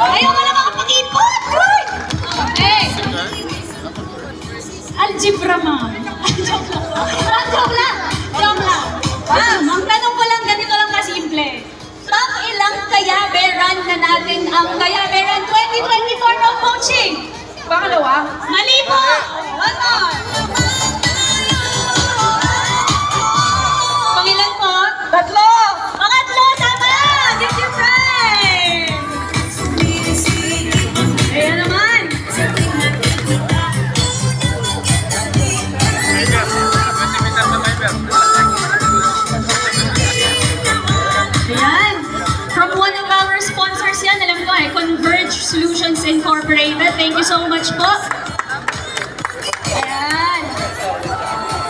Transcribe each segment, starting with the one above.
Ayaw ka na makapag-ipot! Okay. Algebra, ma'am. Joke lang. Joke lang. Ma'am, ang tanong ko lang, ganito lang kasimple. Pang ilang Kayabe run na natin ang Kayabe Run 2024 ng coaching? Pangalawa? Mali po! One more! Pangilan po? Tatlo! Pangatlo! Tama! Get your friend! Ayan naman! Ayan! From one of our sponsors yan, alam ko Converge Solutions Incorporated. Thank you so much po. Ayan.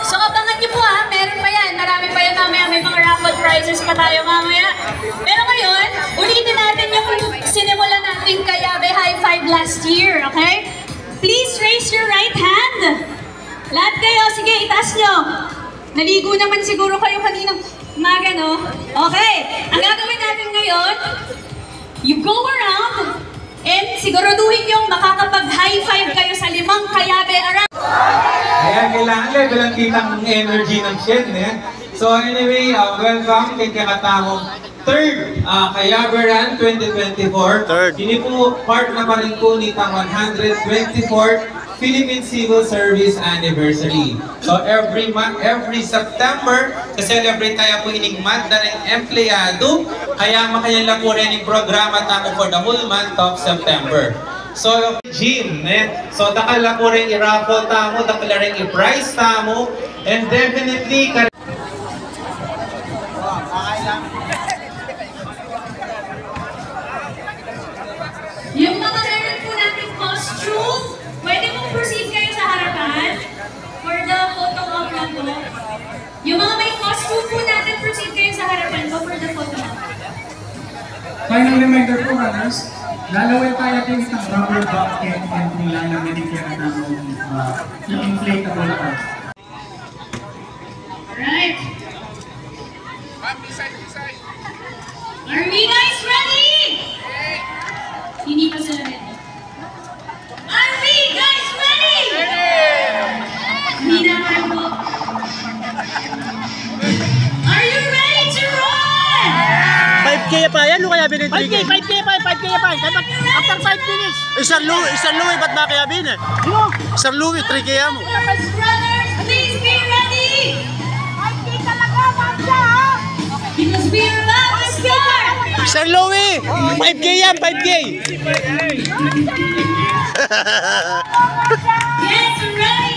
So abangan niyo po ha, meron pa yan. Marami pa yan mamaya. May mga raffle prizes pa tayo mamaya. Pero ngayon, ulitin natin yung sinimulan natin Kayabe High Five last year, okay? Please raise your right hand. Lahat kayo, sige, itaas nyo. Naligo naman siguro kayo kaninang umaga, no? Okay, ang gagawin natin ngayon, you go around and siguraduhin yung makakapag-high five kayo sa 5 Kayabe around. Ayan, kailangan level ang kitang energy ng Shen, eh. So anyway, welcome kay kakatamong third Kayabe Run 2024. Hindi po part na pa rin po nitang 124th Philippine Civil Service Anniversary. So every September, celebrate tayo po ining month na ng empleyado, kaya makayala po rin yung programa tamo for the whole month of September. So, gym, so dakala po rin i-raffle tamo, dakala rin i-prize tamo, and definitely, yung mga meron po natin costume, pwede mong proceed kayo sa harapan for the photo op lang po. Yung mga may costume po natin, proceed kayo sa harapan po for the photo op. Final reminder po, runners, lalawin tayo din isang rubber bucket and nilalamitin kaya na i-inflatable part. Alright. Are we guys ready? Hindi pa sila ready. Are we guys ready? Hindi naman po. Are you ready to run? 5K pa yan, ano kaya binit? 5K pa. After 5 minutes. Isang Louis, ba't ba kaya bin? Isang Louis, 3K mo. Runners, please be ready. 5K talaga, Manda, ha? Because we are about to start. Isang Louis, 5K yan, 5K. Get ready.